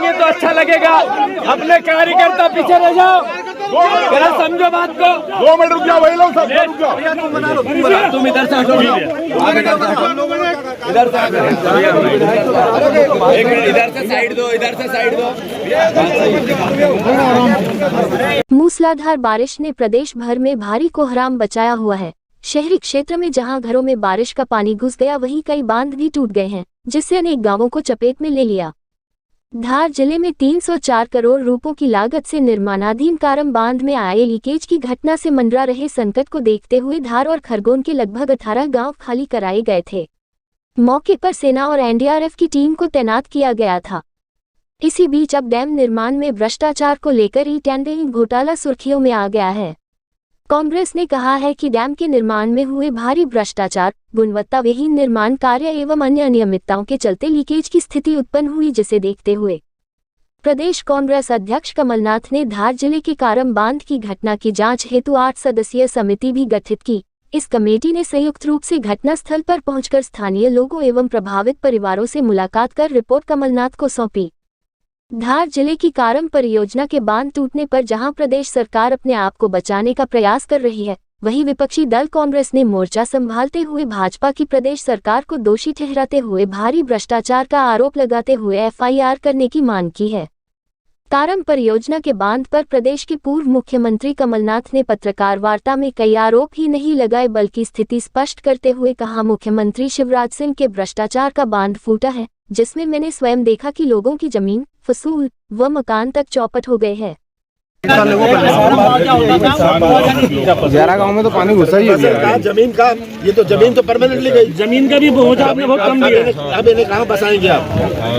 करेंगे तो अच्छा लगेगा। अपने कार्यकर्ता पीछे रह जाओ, जरा समझो बात को। 2 मिनट रुक जाओ, वही लोग सब रुक जाओ। तुम इधर से हटो, इधर से साइड दो, इधर से साइड दो। मूसलाधार बारिश ने प्रदेश भर में भारी कोहराम बचाया हुआ है। शहरी क्षेत्र में जहां घरों में बारिश का पानी घुस गया, वहीं कई बांध भी टूट गए हैं, जिससे अनेक गांवों को चपेट में ले लिया। धार जिले में 304 करोड़ रुपयों की लागत से निर्माणाधीन कारम बांध में आए लीकेज की घटना से मंडरा रहे संकट को देखते हुए धार और खरगोन के लगभग 18 गांव खाली कराए गए थे। मौके पर सेना और एनडीआरएफ की टीम को तैनात किया गया था। इसी बीच अब डैम निर्माण में भ्रष्टाचार को लेकर ई टेंडरिंग घोटाला सुर्खियों में आ गया है। कांग्रेस ने कहा है कि डैम के निर्माण में हुए भारी भ्रष्टाचार, गुणवत्ताविहीन निर्माण कार्य एवं अन्य अनियमितताओं के चलते लीकेज की स्थिति उत्पन्न हुई, जिसे देखते हुए प्रदेश कांग्रेस अध्यक्ष कमलनाथ ने धार जिले के कारम बांध की घटना की जांच हेतु 8 सदस्यीय समिति भी गठित की। इस कमेटी ने संयुक्त रूप से घटनास्थल पर पहुंचकर स्थानीय लोगों एवं प्रभावित परिवारों से मुलाकात कर रिपोर्ट कमलनाथ को सौंपी। धार जिले की कारम परियोजना के बांध टूटने पर जहां प्रदेश सरकार अपने आप को बचाने का प्रयास कर रही है, वहीं विपक्षी दल कांग्रेस ने मोर्चा संभालते हुए भाजपा की प्रदेश सरकार को दोषी ठहराते हुए भारी भ्रष्टाचार का आरोप लगाते हुए एफआईआर करने की मांग की है। कारम परियोजना के बांध पर प्रदेश के पूर्व मुख्यमंत्री कमलनाथ ने पत्रकार वार्ता में कई आरोप ही नहीं लगाए, बल्कि स्थिति स्पष्ट करते हुए कहा, मुख्यमंत्री शिवराज सिंह के भ्रष्टाचार का बांध फूटा है, जिसमें मैंने स्वयं देखा कि लोगों की जमीन, फसूल व मकान तक चौपट हो गए हैं। 11 गाँव में तो पानी घुसा ही है। जमीन का ये तो जमीन तो परमानेंटली गई, जमीन का भी बहुत आपने बहुत कम दिया। अब इन्हें कहाँ बसाएंगे आप?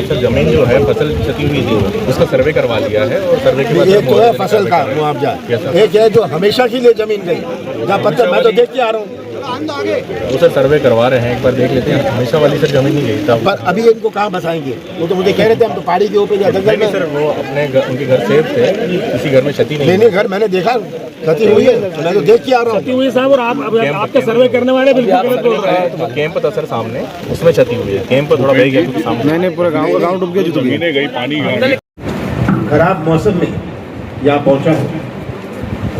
सर जमीन जो है फसल क्षति हुई थी, उसका सर्वे करवा लिया है और सर्वे के बाद एक तो है फसल का मुआवजा, एक है जो हमेशा के लिए जमीन गई, जहाँ पत्थर मैं तो देख के आ रहा हूँ। वो सर सर्वे करवा रहे हैं, एक बार देख लेते हैं। हमेशा वाली सर जमीन नहीं गई था, पर अभी इनको कहाँ बसाएंगे? वो तो मुझे कह रहे थे हम तो पहाड़ी के ऊपर या जंगल में। सर वो अपने उनके घर सेफ थे, किसी घर में क्षति नहीं। नहीं, घर मैंने देखा क्षति हुई है, मैं तो देख के आ रहा हूँ। क्षति हुई साहब, और आपके सर्वे करने वाले बिल्कुल गलत बोल रहे हैं। तो कैंप था सर सामने, उसमें क्षति हुई है। कैंप थोड़ा बह गया क्योंकि सामने मैंने पूरा गाँव का गाँव डूब गया, जमीनें गई, पानी गया। खराब मौसम में यहाँ पहुँचा हूँ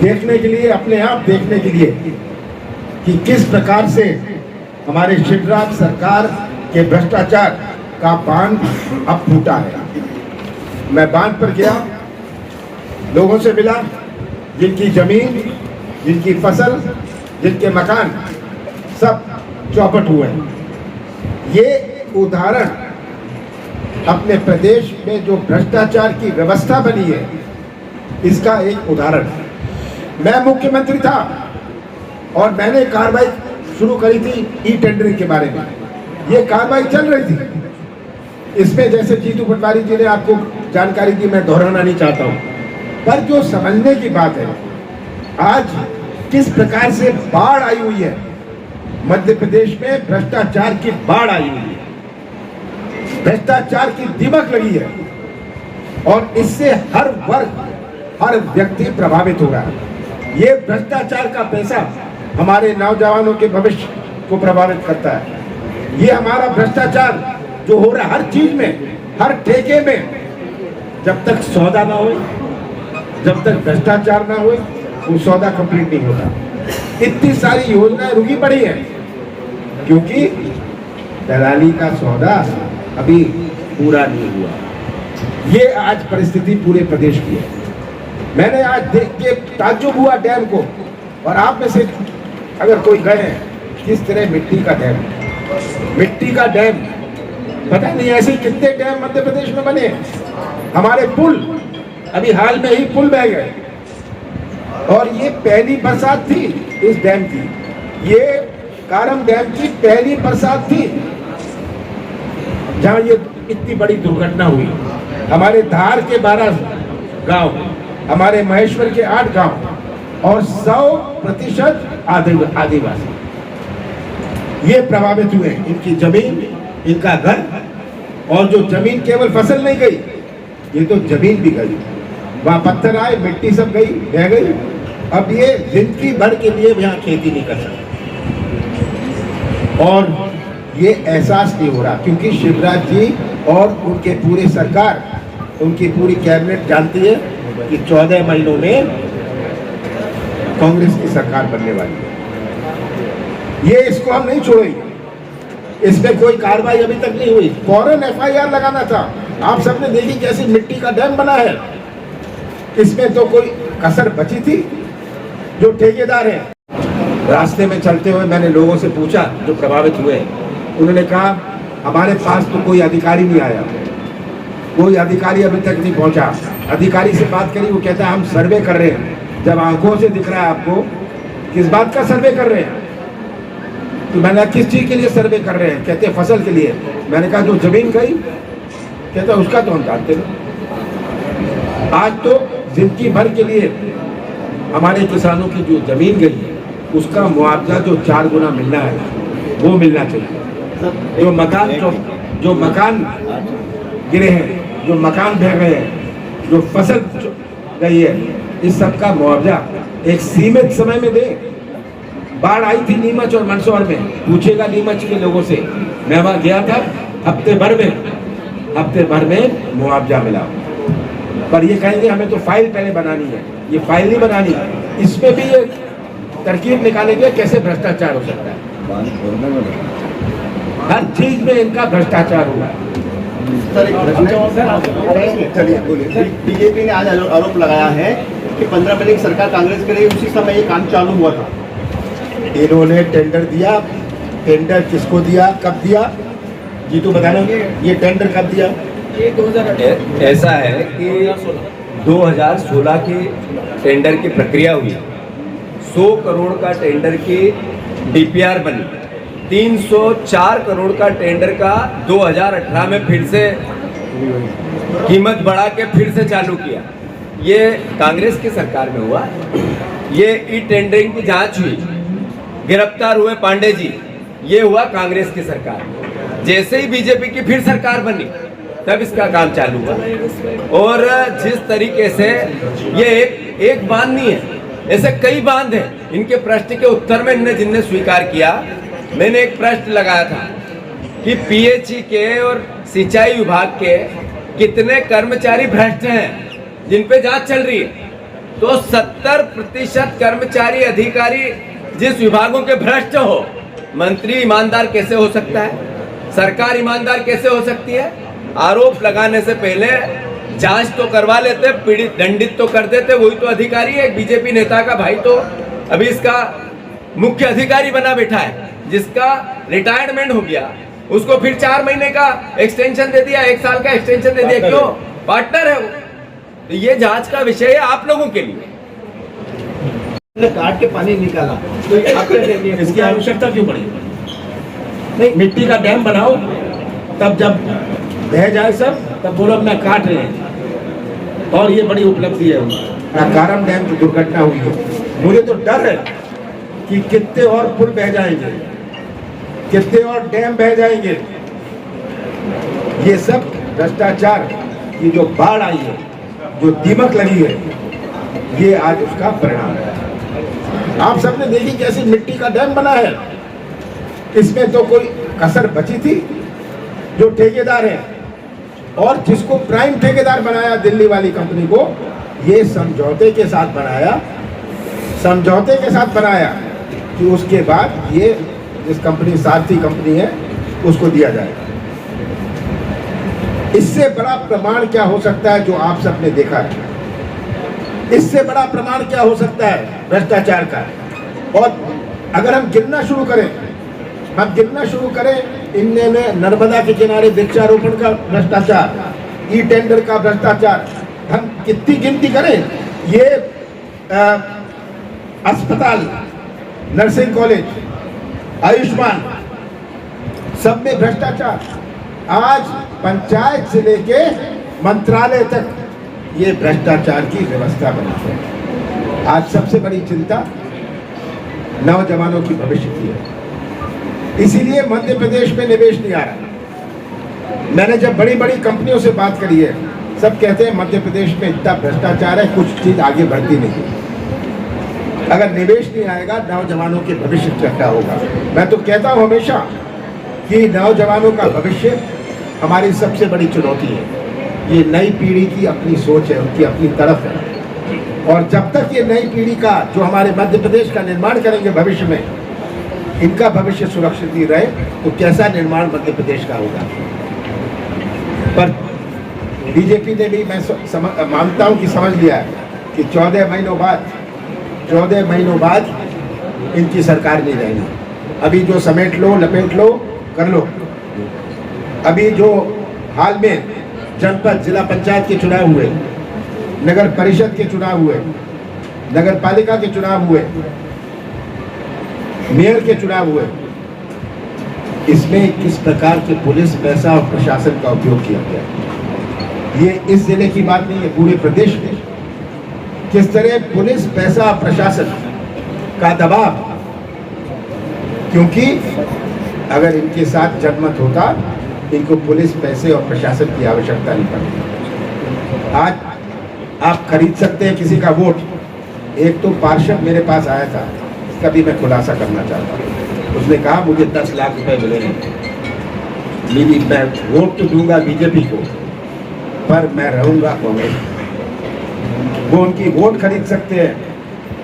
देखने के लिए, अपने आप देखने के लिए कि किस प्रकार से हमारे शिवराज सरकार के भ्रष्टाचार का बांध अब फूटा है। मैं बांध पर गया, लोगों से मिला, जिनकी जमीन, जिनकी फसल, जिनके मकान सब चौपट हुए हैं। ये उदाहरण अपने प्रदेश में जो भ्रष्टाचार की व्यवस्था बनी है, इसका एक उदाहरण है। मैं मुख्यमंत्री था और मैंने कार्रवाई शुरू करी थी ई टेंडरिंग के बारे में। ये कार्रवाई चल रही थी, इसमें जैसे जीतू पटवारी जी ने आपको जानकारी दी, मैं दोहराना नहीं चाहता हूँ, पर जो समझने की बात है, आज किस प्रकार से बाढ़ आई हुई है मध्य प्रदेश में, भ्रष्टाचार की बाढ़ आई हुई है, भ्रष्टाचार की दीमक लगी है और इससे हर वर्ग, हर व्यक्ति प्रभावित हो रहा है। ये भ्रष्टाचार का पैसा हमारे नौजवानों के भविष्य को प्रभावित करता है। ये हमारा भ्रष्टाचार जो हो रहा है हर चीज में, हर ठेके में, जब तक सौदा ना हो, जब तक भ्रष्टाचार ना हो, वो सौदा कंप्लीट नहीं होता। इतनी सारी योजनाएं रुकी पड़ी हैं क्योंकि दलाली का सौदा अभी पूरा नहीं हुआ। ये आज परिस्थिति पूरे प्रदेश की है। मैंने आज देख के ताज्जुब हुआ डैम को, और आप में से अगर कोई गए हैं, किस तरह मिट्टी का डैम, मिट्टी का डैम, पता नहीं ऐसे कितने डैम मध्य प्रदेश में बने। हमारे पुल, अभी हाल में ही पुल बह गए, और ये पहली बरसात थी इस डैम की, ये कारम डैम की पहली बरसात थी जहां ये इतनी बड़ी दुर्घटना हुई। हमारे धार के 12 गांव, हमारे महेश्वर के 8 गांव और 100% आदिवासी ये प्रभावित हुए। इनकी जमीन, इनका घर, और जो जमीन केवल फसल नहीं गई, ये तो जमीन भी गई, वहां पत्थर आए, मिट्टी सब गई, बह गई। अब ये जिंदगी भर के लिए यहाँ खेती नहीं कर सकते, और ये एहसास नहीं हो रहा क्योंकि शिवराज जी और उनके पूरे सरकार उनकी पूरी कैबिनेट जानती है कि 14 महीनों में कांग्रेस की सरकार बनने वाली है। ये इसको हम नहीं छोड़ेंगे। इसमें कोई कार्रवाई अभी तक नहीं हुई। फौरन FIR लगाना था। आप सबने देखी कैसी मिट्टी का डैम बना है। इसमें तो कोई कसर बची थी। जो ठेकेदार हैं, रास्ते में चलते हुए मैंने लोगों से पूछा जो प्रभावित हुए, उन्होंने कहा हमारे पास तो कोई अधिकारी नहीं आया, कोई अधिकारी अभी तक नहीं पहुंचा। अधिकारी से बात करी, वो कहता है हम सर्वे कर रहे हैं। जब आंखों से दिख रहा है आपको, किस बात का सर्वे कर रहे हैं? तो मैंने कहा किस चीज के लिए सर्वे कर रहे हैं? कहते हैं फसल के लिए। मैंने कहा जो जमीन गई, कहता उसका तो हम जानते नहीं। आज तो जिंदगी भर के लिए हमारे किसानों की जो जमीन गई है उसका मुआवजा जो 4 गुना मिलना है वो मिलना चाहिए। जो मकान गिरे हैं, जो मकान बह गए हैं, जो फसल गई है, इस सब का मुआवजा एक सीमित समय में दे। बाढ़ आई थी नीमच और मंदसौर में, पूछेगा नीमच के लोगों से, मैं वहां गया था, हफ्ते भर में मुआवजा मिला। पर ये कहेंगे हमें तो फाइल पहले बनानी है। ये फाइल नहीं बनानी, इसमें भी ये तरकीब निकालेंगे कैसे भ्रष्टाचार हो सकता है। हर चीज में इनका भ्रष्टाचार हुआ है। चलिए बोलिए। बीजेपी ने आज आरोप लगाया है कि 15 महीने की सरकार कांग्रेस के रही, उसी समय ये काम चालू हुआ था। इन्होंने टेंडर दिया। टेंडर किसको दिया, कब दिया? जी तो बताना, ये टेंडर कब दिया? ऐसा है कि 2016 की टेंडर की प्रक्रिया हुई, 100 करोड़ का टेंडर की DPR बनी, 304 करोड़ का टेंडर का 2018 में फिर से कीमत बढ़ा के फिर से चालू किया। ये कांग्रेस की सरकार में हुआ। ये ई टेंडरिंग की जांच हुई, गिरफ्तार हुए पांडे जी, ये हुआ कांग्रेस की सरकार में। जैसे ही बीजेपी की फिर सरकार बनी तब इसका काम चालू हुआ। और जिस तरीके से ये एक बांध नहीं है, ऐसे कई बांध हैं। इनके प्रश्न के उत्तर में इन्हें जिनने स्वीकार किया, मैंने एक प्रश्न लगाया था कि PHE के और सिंचाई विभाग के कितने कर्मचारी भ्रष्ट हैं जिन पे जांच चल रही है। तो 70% कर्मचारी अधिकारी जिस विभागों के भ्रष्ट हो, मंत्री ईमानदार कैसे हो सकता है? सरकार ईमानदार कैसे हो सकती है? आरोप लगाने से पहले जांच तो करवा लेते, पीड़ित दंडित तो कर देते। वही तो अधिकारी है। एक बीजेपी नेता का भाई तो अभी इसका मुख्य अधिकारी बना बैठा है, जिसका रिटायरमेंट हो गया, उसको फिर 4 महीने का एक्सटेंशन दे दिया, 1 साल का एक्सटेंशन दे दिया। क्यों? पार्टनर है वो। तो ये जांच का विषय है आप लोगों के लिए। काट के पानी निकाला तो इसकी आवश्यकता क्यों पड़ी? नहीं, मिट्टी का डैम बनाओ, तब जब बह जाए सब तब बोलो अपना काट रहे हैं। और ये बड़ी उपलब्धि है। नाकाराम डैम की दुर्घटना हुई है। मुझे तो डर है कि कितने और पुल बह जाएंगे, कितने और डैम बह जाएंगे। ये सब भ्रष्टाचार की जो बाढ़ आई है, जो दीमक लगी है, ये आज उसका परिणाम है। आप सबने देखी कैसी मिट्टी का डैम बना है। इसमें तो कोई कसर बची थी। जो ठेकेदार है और जिसको प्राइम ठेकेदार बनाया दिल्ली वाली कंपनी को, ये समझौते के साथ बनाया कि उसके बाद ये जिस कंपनी सारथी कंपनी है उसको दिया जाएगा। इससे बड़ा प्रमाण क्या हो सकता है जो आप सबने देखा है? इससे बड़ा प्रमाण क्या हो सकता है भ्रष्टाचार का? और अगर हम गिनना शुरू करें, इनने नर्मदा के किनारे वृक्षारोपण का भ्रष्टाचार, ई टेंडर का भ्रष्टाचार, हम कितनी गिनती करें? ये अस्पताल, नर्सिंग कॉलेज, आयुष्मान, सब में भ्रष्टाचार। आज पंचायत से लेके मंत्रालय तक ये भ्रष्टाचार की व्यवस्था बनी है। आज सबसे बड़ी चिंता नौजवानों की भविष्य की है। इसीलिए मध्य प्रदेश में निवेश नहीं आ रहा। मैंने जब बड़ी बड़ी कंपनियों से बात करी है, सब कहते हैं मध्य प्रदेश में इतना भ्रष्टाचार है, कुछ चीज आगे बढ़ती नहीं। अगर निवेश नहीं आएगा, नौजवानों के भविष्य क्या होगा? मैं तो कहता हूं हमेशा कि नौजवानों का भविष्य हमारी सबसे बड़ी चुनौती है। ये नई पीढ़ी की अपनी सोच है, उनकी अपनी तरफ है। और जब तक ये नई पीढ़ी का जो हमारे मध्य प्रदेश का निर्माण करेंगे भविष्य में, इनका भविष्य सुरक्षित ही रहे, तो कैसा निर्माण मध्य प्रदेश का होगा। पर बीजेपी ने भी मैं मानता हूं कि समझ लिया है कि 14 महीनों बाद इनकी सरकार नहीं रहेगी। अभी जो समेट लो, लपेट लो, कर लो। अभी जो हाल में जनपद जिला पंचायत के चुनाव हुए, नगर परिषद के चुनाव हुए, नगर पालिका के चुनाव हुए, मेयर के चुनाव हुए, इसमें किस प्रकार के पुलिस, पैसा और प्रशासन का उपयोग किया गया। ये इस जिले की बात नहीं है, पूरे प्रदेश में किस तरह पुलिस, पैसा, प्रशासन का दबाव, क्योंकि अगर इनके साथ जनमत होता, इनको पुलिस, पैसे और प्रशासन की आवश्यकता नहीं पड़ती। आज आप खरीद सकते हैं किसी का वोट। एक तो पार्षद मेरे पास आया था, इसका भी मैं खुलासा करना चाहता हूँ। उसने कहा मुझे 10 लाख रुपए मिलेंगे, मेरी मैं वोट तो दूंगा बीजेपी को, पर मैं रहूंगा कांग्रेस। वो उनकी वोट खरीद सकते हैं,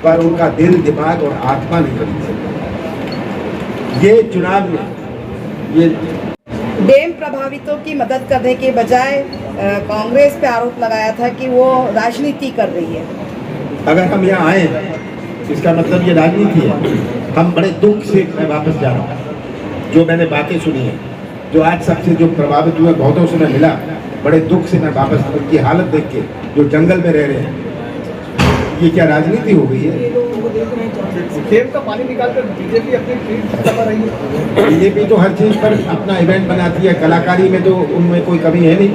पर उनका दिल, दिमाग और आत्मा नहीं खरीद सकते। ये चुनाव में ये डैम प्रभावितों की मदद करने के बजाय कांग्रेस पे आरोप लगाया था कि वो राजनीति कर रही है। अगर हम यहाँ आए इसका मतलब ये राजनीति है। हम बड़े दुख से मैं वापस जा रहा हूँ। जो मैंने बातें सुनी है, जो आज सबसे जो प्रभावित हुए बहुतों से मैं मिला, बड़े दुख से मैं वापस, उनकी हालत देख के, जो जंगल में रह रहे हैं, ये क्या राजनीति हो गई है। डैम का पानी निकालकर बीजेपी अपनी ट्वीट कर रही है। बीजेपी तो हर चीज पर अपना इवेंट बनाती है। कलाकारी में तो उनमें कोई कमी है नहीं।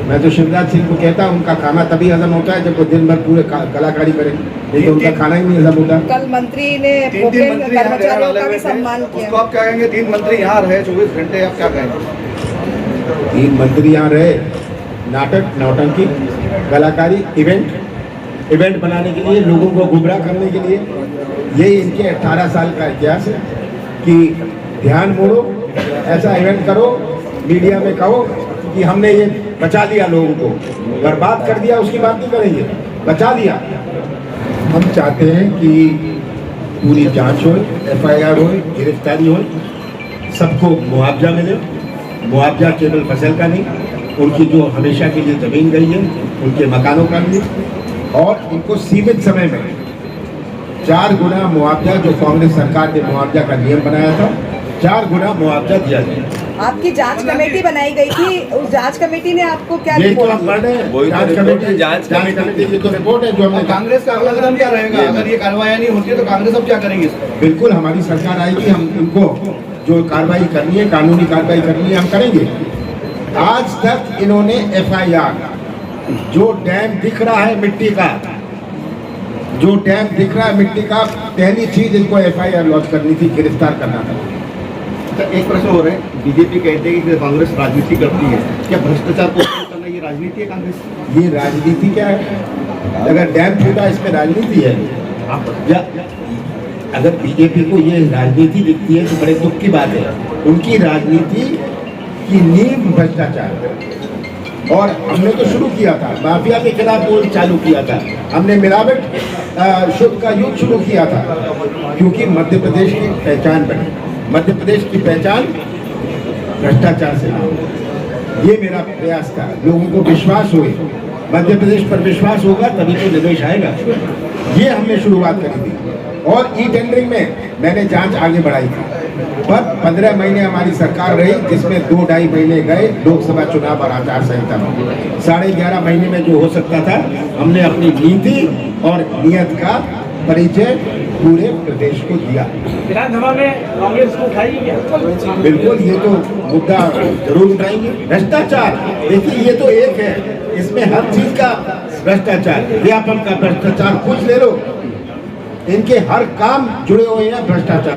मैं तो शिवराज सिंह को कहता हूँ, उनका खाना तभी हजम होता है जब वो दिन भर पूरे कलाकारी करें, नहीं तो उनका खाना ही नहीं हजम होता। कल मंत्री ने कर्मचारियों का भी सम्मान किया। उसको आप क्या कहेंगे? 3 मंत्री यहाँ रहे 24 घंटे, आप क्या कहेंगे? 3 मंत्री यहाँ रहे, नाटक, नौटंकी, कलाकारी, इवेंट बनाने के लिए, लोगों को गुमराह करने के लिए। यही इनके 18 साल का इतिहास है कि ध्यान मोड़ो, ऐसा इवेंट करो, मीडिया में कहो कि हमने ये बचा लिया, लोगों को बर्बाद कर दिया, उसकी बात नहीं करेंगे, बचा दिया। हम चाहते हैं कि पूरी जांच हो, FIR हो, गिरफ्तारी हो, सबको मुआवजा मिले। मुआवजा केवल फसल का नहीं, उनकी जो हमेशा के लिए जमीन गई है, उनके मकानों का भी, और इनको सीमित समय में 4 गुना मुआवजा, जो कांग्रेस सरकार ने मुआवजा का नियम बनाया था, 4 गुना मुआवजा दिया जाए। आपकी जांच कमेटी बनाई गई थी, उस जांच कमेटी ने आपको क्या ये तो रिपोर्ट आप दी? पढ़ रहे हैं, वही तो जांच रिपोर्ट है, कमेटी, जांच ये तो रिपोर्ट है जो हमने। कांग्रेस का अगला कदम क्या रहेगा? अगर ये कार्रवाई नहीं होती है तो कांग्रेस अब क्या करेंगे? बिल्कुल हमारी सरकार आएगी, हम इनको जो कार्रवाई करनी है, कानूनी कार्रवाई करनी है, हम करेंगे। आज तक इन्होंने FIR, जो डैम दिख रहा है मिट्टी का, जो डैम दिख रहा है मिट्टी का, पहली चीज इनको FIR लॉन्च करनी थी, गिरफ्तार करना था। एक प्रश्न हो रहा है, बीजेपी कहते हैं कि कांग्रेस राजनीति करती है, क्या भ्रष्टाचार को करना ये राजनीति है कांग्रेस? ये राजनीति क्या है? अगर डैम फूटा इसमें राजनीति है, या अगर बीजेपी को ये राजनीति दिखती है तो बड़े दुख की बात है। उनकी राजनीति की नींव भ्रष्टाचार है। और हमने तो शुरू किया था, माफिया के खिलाफ वो चालू किया था, हमने मिलावट शुद्ध का युद्ध शुरू किया था, क्योंकि मध्य प्रदेश की पहचान बनी। मध्य प्रदेश की पहचान भ्रष्टाचार से नहीं। ये मेरा प्रयास था, लोगों को विश्वास हुए, मध्य प्रदेश पर विश्वास होगा तभी तो निवेश आएगा। ये हमने शुरुआत करी थी। और टेंडरिंग में मैंने जांच आगे बढ़ाई थी, पर 15 महीने हमारी सरकार रही, जिसमें 2-2.5 महीने गए लोकसभा चुनाव और आचार संहिता में। 11.5 महीने में जो हो सकता था, हमने अपनी नीति और नियत का परिचय पूरे प्रदेश को दिया। विधानसभा में कांग्रेस को उठाएगी क्या? बिल्कुल, ये तो मुद्दा जरूर उठाएंगे। भ्रष्टाचार, देखिए ये तो एक है, इसमें हर चीज का भ्रष्टाचार, व्यापक का भ्रष्टाचार, कुछ ले लो, इनके हर काम जुड़े हुए हैं भ्रष्टाचार।